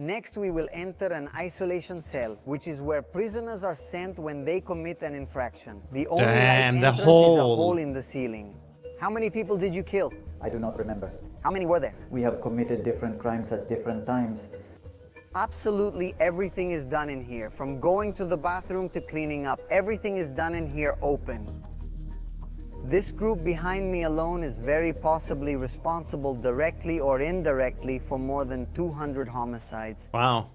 Next, we will enter an isolation cell, which is where prisoners are sent when they commit an infraction. The only light entrance is a hole in the ceiling. How many people did you kill? I do not remember. How many were there? We have committed different crimes at different times. Absolutely everything is done in here, from going to the bathroom to cleaning up. Everything is done in here open. This group behind me alone is very possibly responsible directly or indirectly for more than 200 homicides. Wow.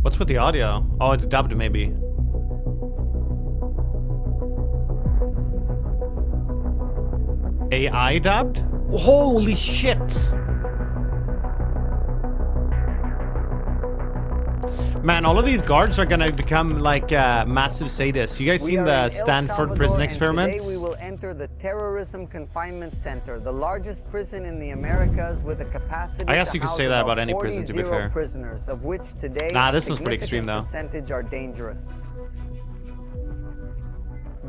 What's with the audio? Oh, it's dubbed maybe. AI dubbed? Holy shit! Man, all of these guards are gonna become like massive sadists. You guys seen the Stanford prison experiments? Today we will enter the Terrorism Confinement Center, the largest prison in the Americas with a capacity I guess you could say that about any prison, to be fair. Prisoners, of which today this was pretty extreme though. Percentage are dangerous.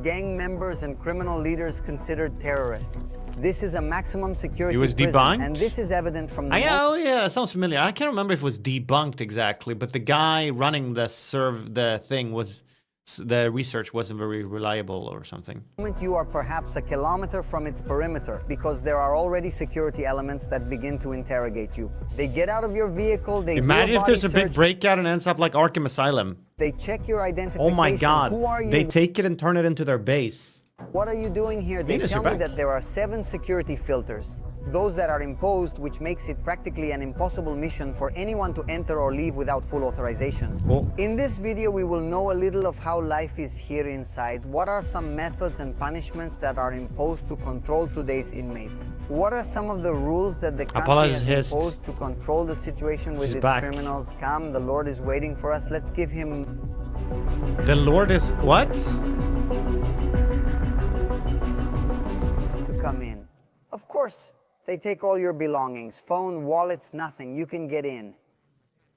Gang members and criminal leaders considered terrorists. This is a maximum security prison. It was debunked? And this is evident from the... Oh yeah, that sounds familiar. I can't remember if it was debunked exactly, but the guy running the thing was... The research wasn't very reliable or something. You are perhaps a kilometer from its perimeter because there are already security elements that begin to interrogate you. They get out of your vehicle, they imagine if there's a big breakout and ends up like Arkham Asylum. They check your identification. Oh my god. Who are you? They take it and turn it into their base. What are you doing here? They tell me that there are 7 security filters. Those that are imposed, which makes it practically an impossible mission for anyone to enter or leave without full authorization. Oh. In this video, we will know a little of how life is here inside. What are some methods and punishments that are imposed to control today's inmates? What are some of the rules that the country has imposed to control the situation with its criminals? Come, the Lord is waiting for us. Let's give him... The Lord is... what? To come in. Of course. They take all your belongings, phone, wallets, nothing. You can get in.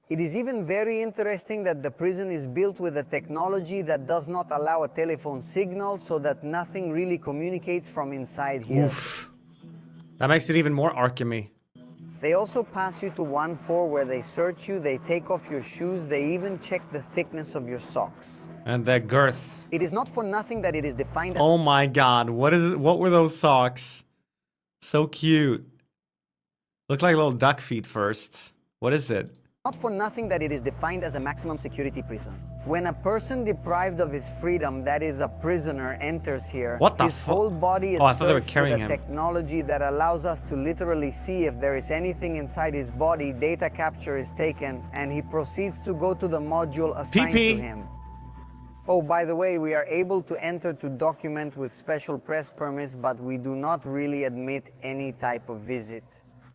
It is even very interesting that the prison is built with a technology that does not allow a telephone signal so that nothing really communicates from inside here. Oof. That makes it even more Arkham-y. They also pass you to 1 floor where they search you, they take off your shoes, they even check the thickness of your socks. And the girth. It is not for nothing that it is defined as... Oh my god, what were those socks? So cute. Look like little duck feet first. What is it? Not for nothing that it is defined as a maximum security prison. When a person deprived of his freedom, that is a prisoner, enters here, his whole body is searched with a technology that allows us to literally see if there is anything inside his body. Data capture is taken, and he proceeds to go to the module assigned to him. Oh, by the way, we are able to enter to document with special press permits, but we do not really admit any type of visit.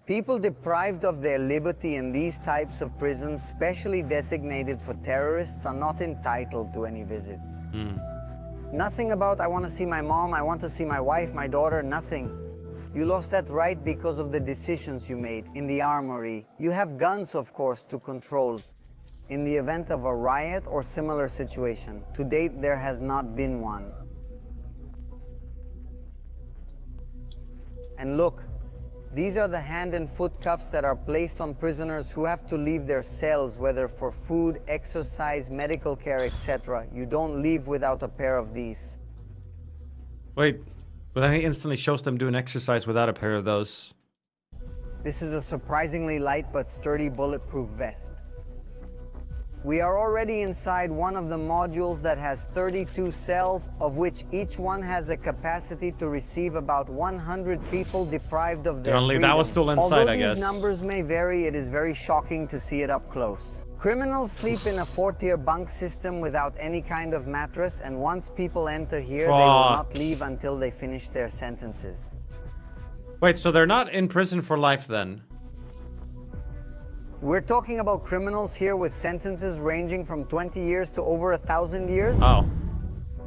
People deprived of their liberty in these types of prisons, specially designated for terrorists, are not entitled to any visits. Nothing about, I want to see my mom, I want to see my wife, my daughter, nothing. You lost that right because of the decisions you made in the armory. You have guns, of course, to control. In the event of a riot or similar situation. To date, there has not been one. And look, these are the hand and foot cuffs that are placed on prisoners who have to leave their cells, whether for food, exercise, medical care, etc. You don't leave without a pair of these. Wait, but I instantly shows them doing exercise without a pair of those. This is a surprisingly light but sturdy bulletproof vest. We are already inside one of the modules that has 32 cells, of which each one has a capacity to receive about 100 people deprived of their freedom. That was still inside, I guess. Although these numbers may vary, it is very shocking to see it up close. Criminals sleep in a 4-tier bunk system without any kind of mattress, and once people enter here, they will not leave until they finish their sentences. Wait, so they're not in prison for life then? We're talking about criminals here with sentences ranging from 20 years to over 1,000 years. Oh.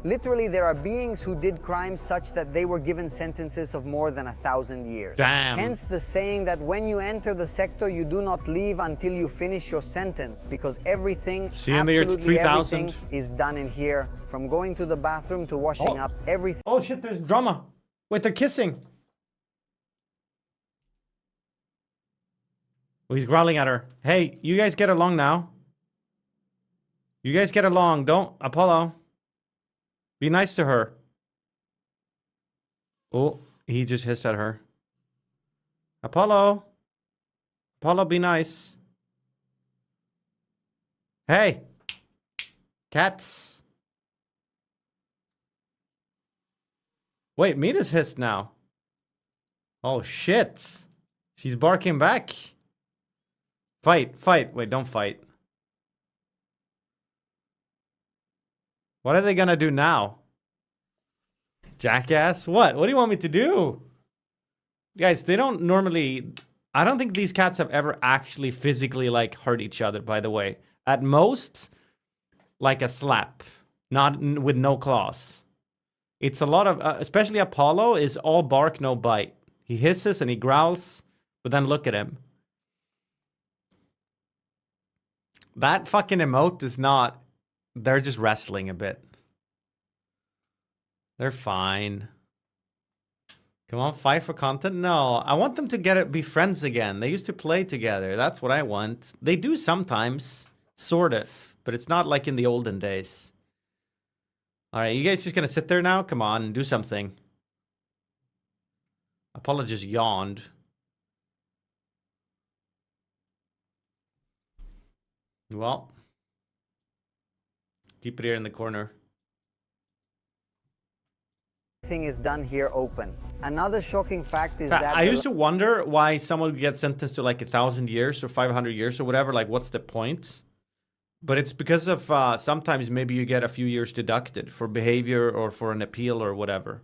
Literally, there are beings who did crimes such that they were given sentences of more than 1,000 years. Damn. Hence the saying that when you enter the sector, you do not leave until you finish your sentence, because everything, absolutely everything, is done in here. From going to the bathroom to washing up, everything. Oh shit, there's drama. Wait, they're kissing. Oh, he's growling at her. Hey, you guys get along now. You guys get along. Don't, Apollo. Be nice to her. Oh, he just hissed at her. Apollo. Apollo, be nice. Hey. Cats. Wait, Mita's hissed now. Oh, shit. She's barking back. Fight, fight. Wait, don't fight. What are they gonna do now? Jackass? What? What do you want me to do? Guys, they don't normally... I don't think these cats have ever actually physically, like, hurt each other, by the way. At most, like a slap. Not with no claws. It's a lot of... especially Apollo is all bark, no bite. He hisses and he growls, but then look at him. That fucking emote is not... They're just wrestling a bit. They're fine. Come on, fight for content? No, I want them to be friends again. They used to play together. That's what I want. They do sometimes, sort of, but it's not like in the olden days. All right, you guys just gonna sit there now? Come on, do something. Apollo just yawned. Well, keep it here in the corner. Everything is done here open. Another shocking fact is that... I used to wonder why someone would get sentenced to like 1,000 years or 500 years or whatever. Like, what's the point? But it's because of sometimes maybe you get a few years deducted for behavior or for an appeal or whatever.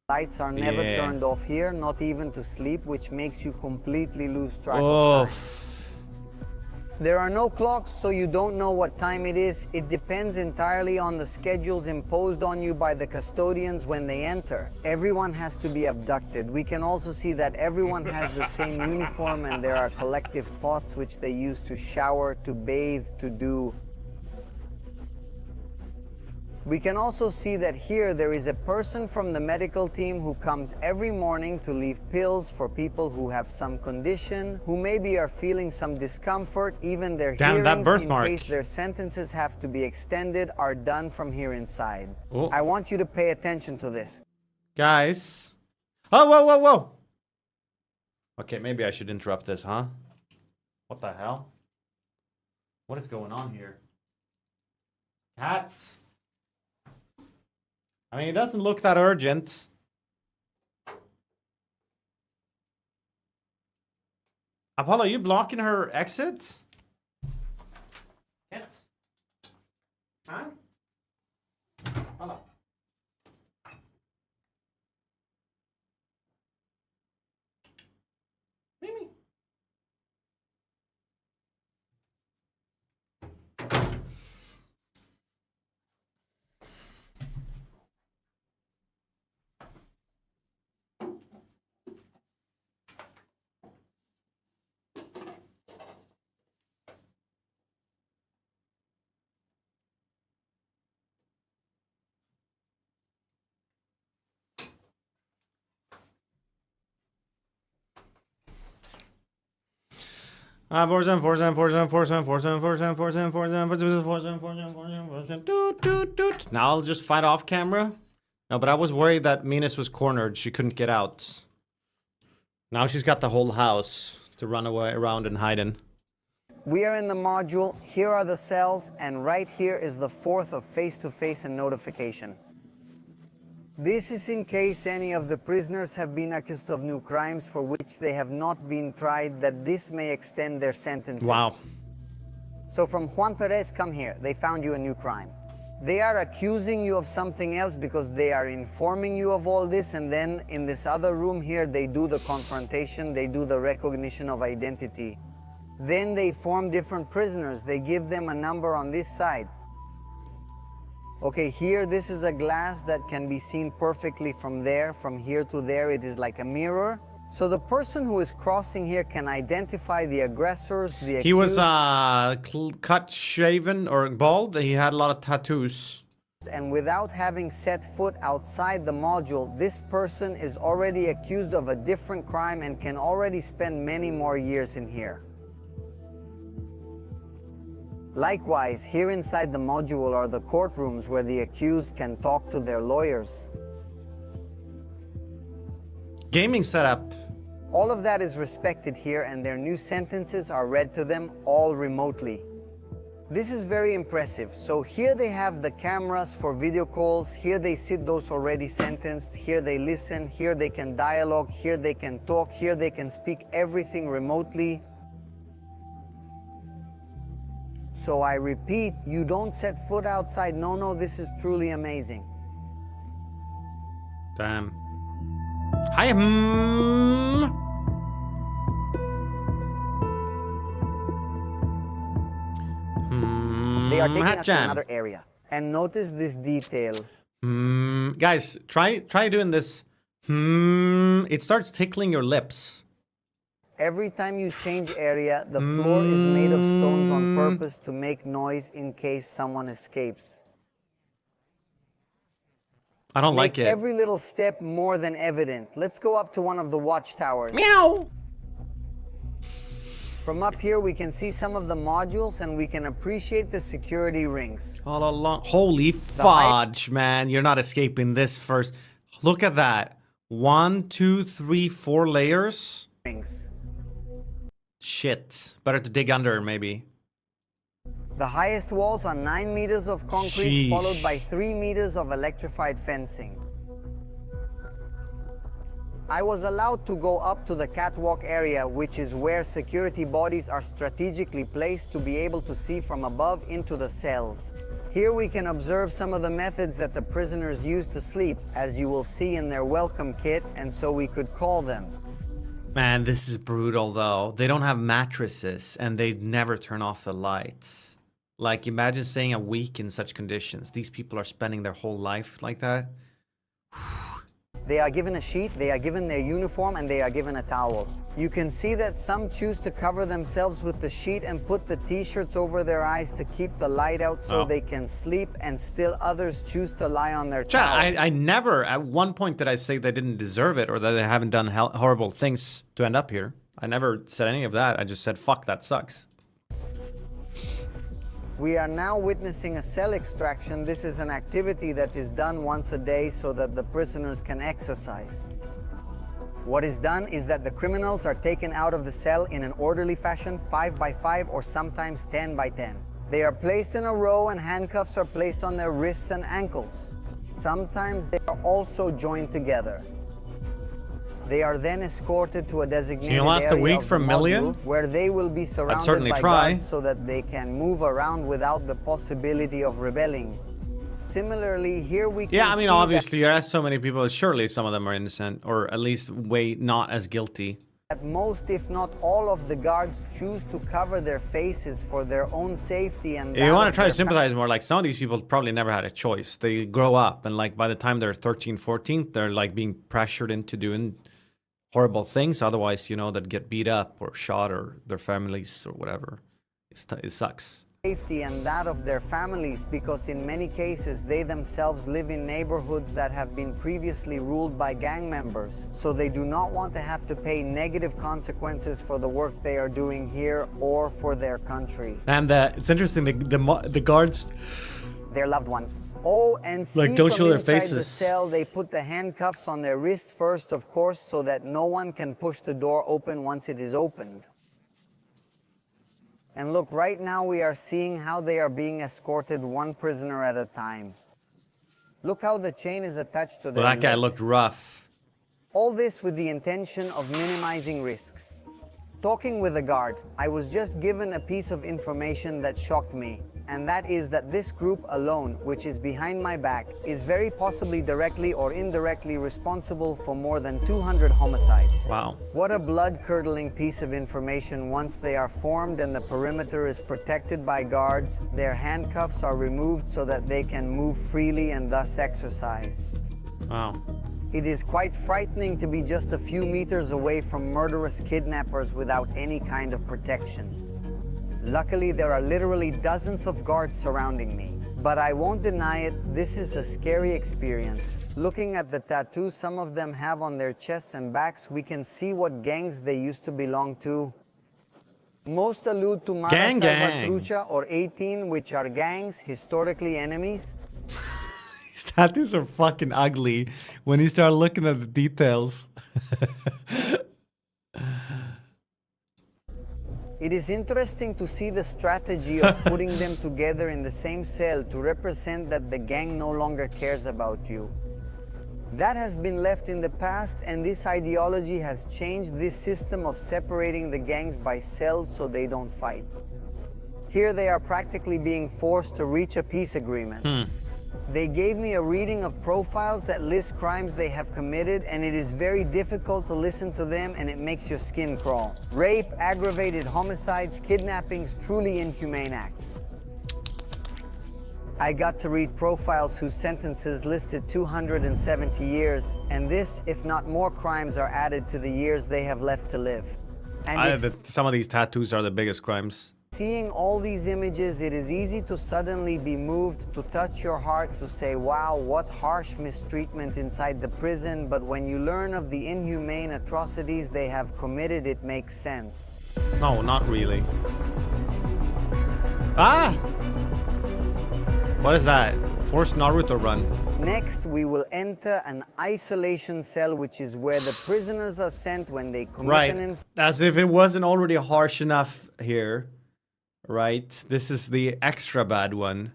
Lights are never turned off here, not even to sleep, which makes you completely lose track of time. There are no clocks, so you don't know what time it is. It depends entirely on the schedules imposed on you by the custodians when they enter. Everyone has to be abducted. We can also see that everyone has the same uniform, and there are collective pots which they use to shower, to bathe, to do. We can also see that here there is a person from the medical team who comes every morning to leave pills for people who have some condition, who maybe are feeling some discomfort. Even their hearings, in case their sentences have to be extended, are done from here inside. Oh. I want you to pay attention to this. Guys. Oh, whoa, whoa, whoa. Okay, maybe I should interrupt this, huh? What the hell? What is going on here? Cats. I mean, it doesn't look that urgent. Apollo, you blocking her exit? Yes. Huh? Apollo. Mimi. Now I'll just fight off camera. No, but I was worried that Minas was cornered. She couldn't get out. Now she's got the whole house to run away around and hide in. We are in the module. Here are the cells, and right here is the fourth of face-to-face and notification. This is in case any of the prisoners have been accused of new crimes for which they have not been tried, that this may extend their sentences. Wow. So from Juan Perez, come here. They found you a new crime. They are accusing you of something else because they are informing you of all this, and then in this other room here, they do the confrontation, they do the recognition of identity. Then they form different prisoners. They give them a number on this side. Okay, here, this is a glass that can be seen perfectly from there. From here to there, it is like a mirror. So the person who is crossing here can identify the aggressors, the accused. He was cut, shaven, or bald. He had a lot of tattoos. And without having set foot outside the module, this person is already accused of a different crime and can already spend many more years in here. Likewise, here inside the module are the courtrooms where the accused can talk to their lawyers. Gaming setup. All of that is respected here, and their new sentences are read to them all remotely. This is very impressive. So here they have the cameras for video calls. Here they sit those already sentenced. Here they listen. Here they can dialogue. Here they can talk. Here they can speak everything remotely. So I repeat, you don't set foot outside. No, this is truly amazing. Damn. Hi. They are taking us to another area. And notice this detail. Guys, try doing this. It starts tickling your lips. Every time you change area, the floor is made of stones on purpose to make noise in case someone escapes. I don't like it. Every little step more than evident. Let's go up to one of the watchtowers. Meow! From up here, we can see some of the modules and we can appreciate the security rings. All along. Holy fudge, man. You're not escaping this first. Look at that. 1, 2, 3, 4 layers. Rings. Shit. Better to dig under, maybe. The highest walls are 9 meters of concrete, followed by 3 meters of electrified fencing. I was allowed to go up to the catwalk area, which is where security bodies are strategically placed to be able to see from above into the cells. Here we can observe some of the methods that the prisoners use to sleep, as you will see in their welcome kit, and so we could call them. Man, this is brutal, though. They don't have mattresses, and they never turn off the lights. Like, imagine staying a week in such conditions. These people are spending their whole life like that. They are given a sheet, they are given their uniform, and they are given a towel. You can see that some choose to cover themselves with the sheet and put the t-shirts over their eyes to keep the light out so they can sleep, and still others choose to lie on their towel. I never, at one point did I say they didn't deserve it or that they haven't done horrible things to end up here. I never said any of that. I just said, fuck, that sucks. We are now witnessing a cell extraction. This is an activity that is done once a day so that the prisoners can exercise. What is done is that the criminals are taken out of the cell in an orderly fashion, 5 by 5 or sometimes 10 by 10. They are placed in a row and handcuffs are placed on their wrists and ankles. Sometimes they are also joined together. They are then escorted to a designated Can you last a week for a million? Where they will be surrounded by guards so that they can move around without the possibility of rebelling. Similarly, here we can Yeah, I mean, obviously, there are so many people. Surely some of them are innocent, or at least way not as guilty. That most, if not all, of the guards choose to cover their faces for their own safety. And you want to try to sympathize more, like some of these people probably never had a choice. They grow up, and like by the time they're 13, 14, they're like being pressured into doing horrible things. Otherwise, you know, that get beat up or shot or their families or whatever. It sucks. Safety and that of their families, because in many cases they themselves live in neighborhoods that have been previously ruled by gang members, so they do not want to have to pay negative consequences for the work they are doing here or for their country. And it's interesting, the guards, their loved ones. Oh, and see, like, don't show their faces. The cell, they put the handcuffs on their wrists first, of course, so that no one can push the door open once it is opened. And look, right now we are seeing how they are being escorted one prisoner at a time. Look how the chain is attached to their Well, that guy looked rough. All this with the intention of minimizing risks. Talking with a guard, I was just given a piece of information that shocked me, and that is that this group alone, which is behind my back, is very possibly directly or indirectly responsible for more than 200 homicides. Wow. What a blood-curdling piece of information. Once they are formed and the perimeter is protected by guards, their handcuffs are removed so that they can move freely and thus exercise. Wow. It is quite frightening to be just a few meters away from murderous kidnappers without any kind of protection. Luckily, there are literally dozens of guards surrounding me. But I won't deny it, this is a scary experience. Looking at the tattoos some of them have on their chests and backs, we can see what gangs they used to belong to. Most allude to Mara Salvatrucha or 18, which are gangs, historically enemies. These tattoos are fucking ugly when you start looking at the details. It is interesting to see the strategy of putting them together in the same cell to represent that the gang no longer cares about you. That has been left in the past, and this ideology has changed this system of separating the gangs by cells so they don't fight. Here they are practically being forced to reach a peace agreement. They gave me a reading of profiles that list crimes they have committed, and it is very difficult to listen to them, and it makes your skin crawl. Rape, aggravated homicides, kidnappings, truly inhumane acts. I got to read profiles whose sentences listed 270 years, and this, if not more crimes, are added to the years they have left to live. And some of these tattoos are the biggest crimes. seeing all these images, it is easy to suddenly be moved, to touch your heart, to say, wow, what harsh mistreatment inside the prison. But when you learn of the inhumane atrocities they have committed, it makes sense. No, not really. Ah! What is that? Forced Naruto run. Next, we will enter an isolation cell, which is where the prisoners are sent when they commit an As if it wasn't already harsh enough here. Right? This is the extra bad one.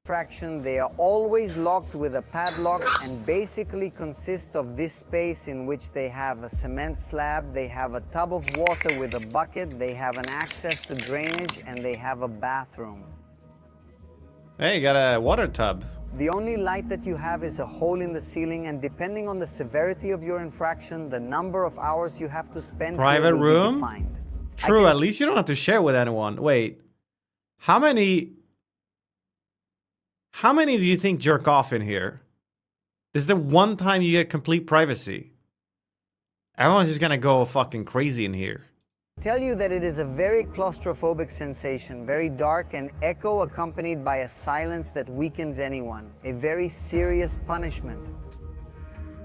infraction. They are always locked with a padlock and basically consist of this space in which they have a cement slab, they have a tub of water with a bucket, they have an access to drainage, and they have a bathroom. Hey, you got a water tub. The only light that you have is a hole in the ceiling, and depending on the severity of your infraction, the number of hours you have to spend Private here will room? be defined. True, at least you don't have to share with anyone. Wait. How many do you think jerk off in here? This is the one time you get complete privacy. Everyone's just gonna go fucking crazy in here. Tell you that it is a very claustrophobic sensation, very dark and echo accompanied by a silence that weakens anyone. A very serious punishment.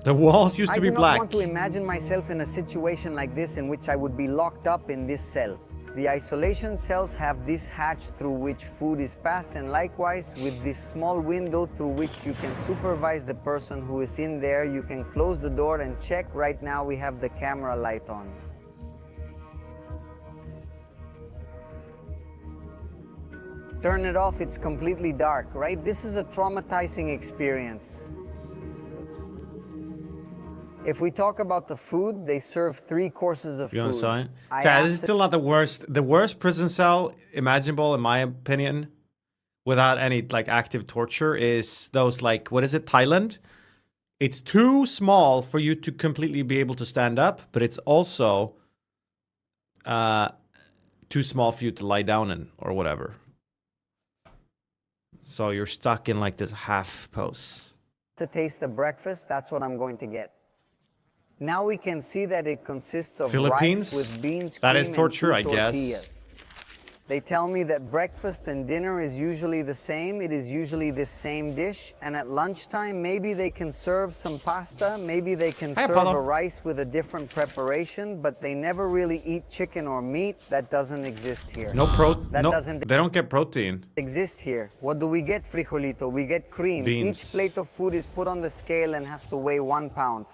The walls used to be I do black. not want to imagine myself in a situation like this in which I would be locked up in this cell. The isolation cells have this hatch through which food is passed, and likewise with this small window through which you can supervise the person who is in there. You can close the door and check. Right now we have the camera light on. Turn it off, it's completely dark, right? This is a traumatizing experience. If we talk about the food, they serve 3 courses of You want food. to sign? Okay, this is still not the worst. The worst prison cell imaginable, in my opinion, without any like active torture, is those like, what is it, Thailand? It's too small for you to completely be able to stand up, but it's also too small for you to lie down in or whatever. So you're stuck in like this half pose. To taste the breakfast, that's what I'm going to get. Now we can see that it consists of Philippines? rice with beans, That cream, is torture, and 2 I guess. tortillas. They tell me that breakfast and dinner is usually the same. It is usually the same dish. And at lunchtime, maybe they can serve some pasta. Maybe they can serve Apollo. a rice with a different preparation. But they never really eat chicken or meat. That doesn't exist here. No That no, doesn't they don't get protein. exist here. What do we get, frijolito? We get cream. Beans. Each plate of food is put on the scale and has to weigh 1 pound.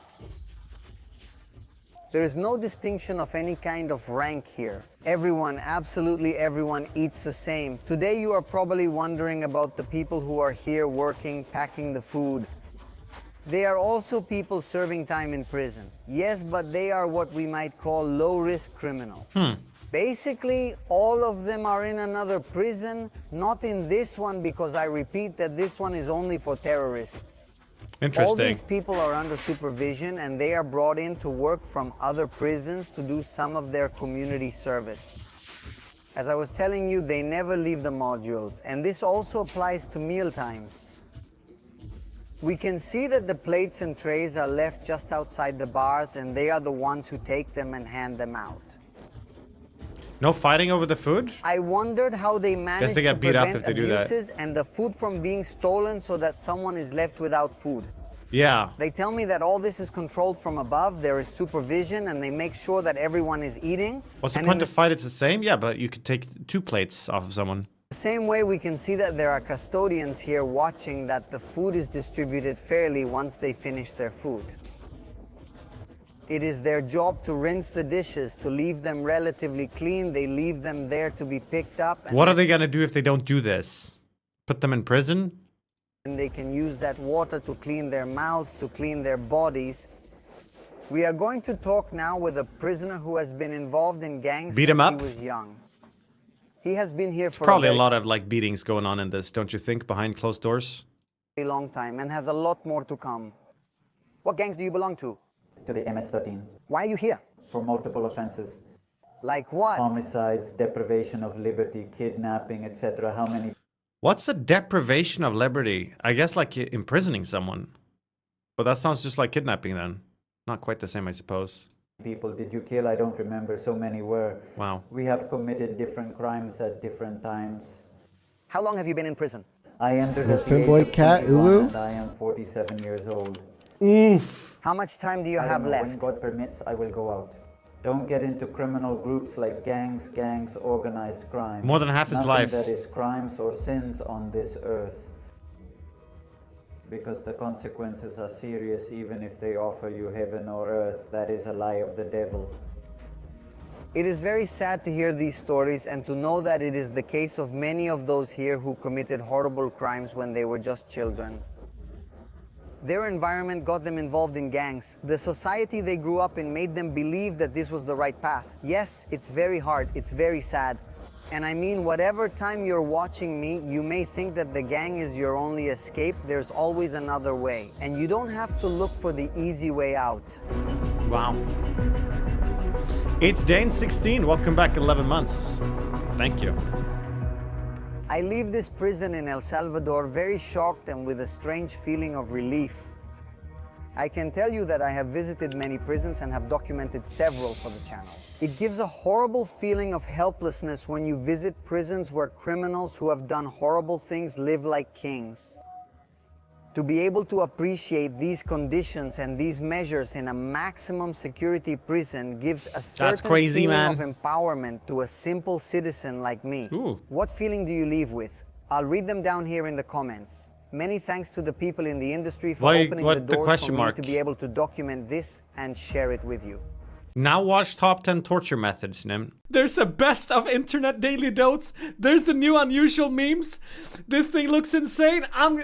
There is no distinction of any kind of rank here. Everyone, absolutely everyone, eats the same. Today you are probably wondering about the people who are here working, packing the food. They are also people serving time in prison. Yes, but they are what we might call low-risk criminals. Basically, all of them are in another prison, not in this one, because I repeat that this one is only for terrorists. All Interesting. these people are under supervision, and they are brought in to work from other prisons to do some of their community service. As I was telling you, they never leave the modules, and this also applies to meal times. We can see that the plates and trays are left just outside the bars, and they are the ones who take them and hand them out. No fighting over the food? I wondered how they managed they to get beat up prevent if they do that. abuses and the food from being stolen so that someone is left without food. Yeah. They tell me that all this is controlled from above, there is supervision, and they make sure that everyone is eating. What's the And point in to fight? It's the same? Yeah, but you could take 2 plates off of someone. the same way, we can see that there are custodians here watching that the food is distributed fairly once they finish their food. It is their job to rinse the dishes, to leave them relatively clean. They leave them there to be picked up. What are they gonna do if they don't do this? Put them in prison? And they can use that water to clean their mouths, to clean their bodies. We are going to talk now with a prisoner who has been involved in gangs Beat him since up? he was young. He has been here for Probably a very, lot of like beatings going on in this, don't you think, behind closed doors? very long time and has a lot more to come. What gangs do you belong to? To the MS-13 Why are you here? for multiple offenses. Like what? Homicides, deprivation of liberty, kidnapping, etc. How many What's a deprivation of liberty? I guess like imprisoning someone. But that sounds just like kidnapping then. Not quite the same, I suppose. people did you kill? I don't remember. So many were. Wow. We have committed different crimes at different times. How long have you been in prison? I entered The at the age Finboy of cat, 21 Uwu? and I am 47 years old. Oof. How much time do you I have don't know, left? when God permits, I will go out. Don't get into criminal groups like gangs, organized crime. More than half his Nothing life. that is crimes or sins on this earth. Because the consequences are serious even if they offer you heaven or earth. That is a lie of the devil. It is very sad to hear these stories and to know that it is the case of many of those here who committed horrible crimes when they were just children. Their environment got them involved in gangs. The society they grew up in made them believe that this was the right path. Yes, it's very hard, it's very sad. And I mean, whatever time you're watching me, you may think that the gang is your only escape. There's always another way. And you don't have to look for the easy way out. Wow. It's Dane 16. Welcome back 11 months. Thank you. I leave this prison in El Salvador very shocked and with a strange feeling of relief. I can tell you that I have visited many prisons and have documented several for the channel. It gives a horrible feeling of helplessness when you visit prisons where criminals who have done horrible things live like kings. To be able to appreciate these conditions and these measures in a maximum security prison gives a certain crazy, feeling man. of empowerment to a simple citizen like me. Ooh. What feeling do you leave with? I'll read them down here in the comments. Many thanks to the people in the industry for opening the doors question for me mark? to be able to document this and share it with you. Now watch top 10 torture methods, NymN. There's a best of internet daily notes. There's the new unusual memes. This thing looks insane. Ah!